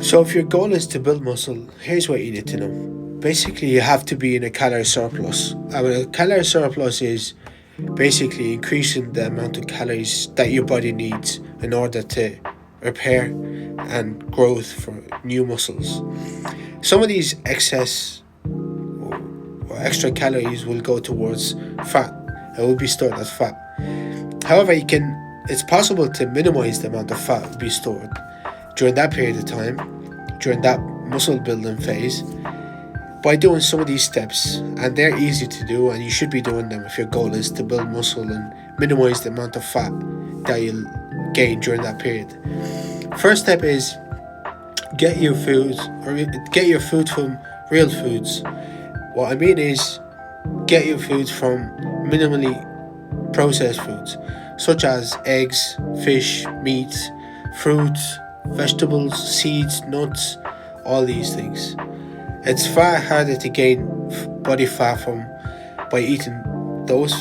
So if your goal is to build muscle, here's what you need to know. Basically, you have to be in a calorie surplus. A calorie surplus is basically increasing the amount of calories that your body needs in order to repair and growth for new muscles. Some of these excess or extra calories will go towards fat. It will be stored as fat. However, it's possible to minimize the amount of fat to be stored during that period of time, during that muscle building phase, by doing some of these steps. And they're easy to do, and you should be doing them if your goal is to build muscle and minimize the amount of fat that you'll gain during that period. First step is get your food from real foods. What I mean is get your foods from minimally processed foods, such as eggs, fish, meat, fruits, vegetables, seeds, nuts, all these things. It's far harder to gain body fat by eating those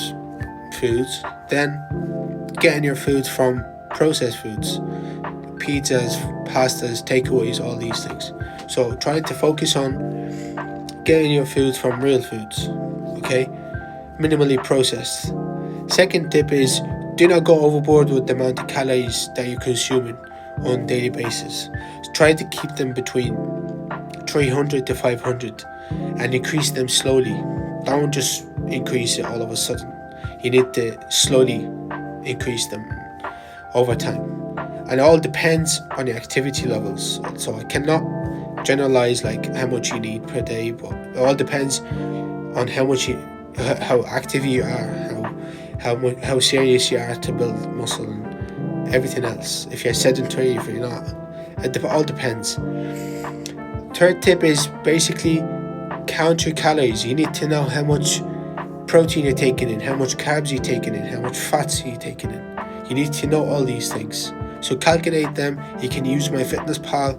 foods than getting your foods from processed foods, pizzas, pastas, takeaways, all these things. So try to focus on getting your foods from real foods, okay? Minimally processed. Second tip is do not go overboard with the amount of calories that you're consuming on a daily basis. Try to keep them between 300 to 500 and increase them slowly. Don't just increase it all of a sudden. You need to slowly increase them over time. And it all depends on your activity levels. So I cannot generalize like how much you need per day, but it all depends on how active you are, how serious you are to build muscle and everything else. If you're sedentary, if you're not, it all depends. Third tip is basically count your calories. You need to know how much protein you're taking in, how much carbs you're taking in, how much fats you're taking in. You need to know all these things. So calculate them. You can use MyFitnessPal.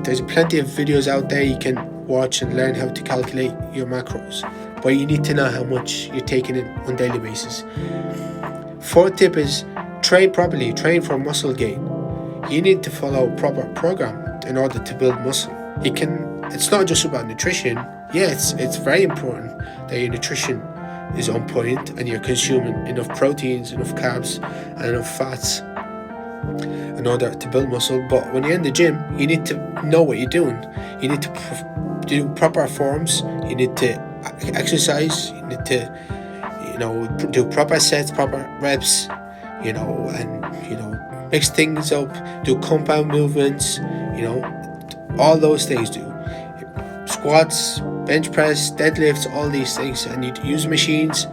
There's plenty of videos out there you can watch and learn how to calculate your macros. But you need to know how much you're taking in on a daily basis. Fourth tip is train properly. Train for muscle gain. You need to follow a proper program in order to build muscle. It's not just about nutrition. Yeah, it's very important that your nutrition is on point and you're consuming enough proteins, enough carbs, and enough fats in order to build muscle. But when you're in the gym, you need to know what you're doing. You need to do proper forms. You need to exercise. You need to, do proper sets, proper reps, and mix things up. Do compound movements. All those things. Do squats, bench press, deadlifts, all these things, and you use machines.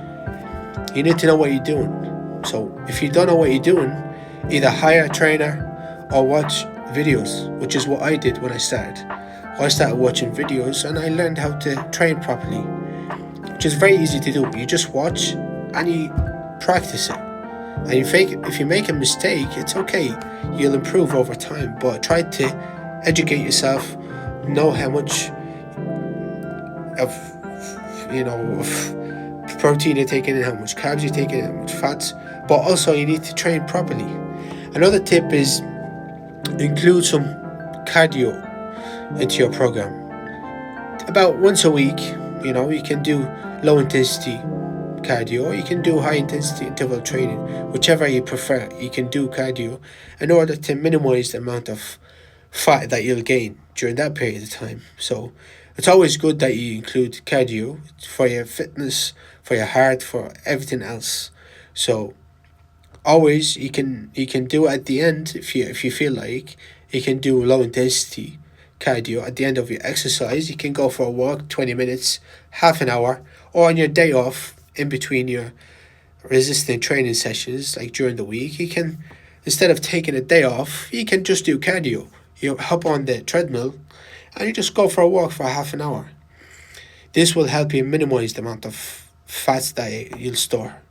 You need to know what you're doing. So if you don't know what you're doing, either hire a trainer or watch videos, which is what I did when I started. I started watching videos and I learned how to train properly, which is very easy to do. You just watch and you practice it. And if you make a mistake, it's okay. You'll improve over time, but try to educate yourself, know how much of protein you're taking in, how much carbs you're taking in, how much fats, but also you need to train properly. Another tip is include some cardio into your program. About once a week, you can do low intensity cardio, or you can do high intensity interval training, whichever you prefer. You can do cardio in order to minimize the amount of fat that you'll gain during that period of time. So it's always good that you include cardio for your fitness, for your heart, for everything else. So always you can do at the end, if you feel like, you can do low intensity cardio at the end of your exercise. You can go for a walk, 20 minutes, half an hour, or on your day off in between your resistant training sessions, like during the week, you can, instead of taking a day off, you can just do cardio. You hop on the treadmill and you just go for a walk for half an hour. This will help you minimize the amount of fats that you'll store.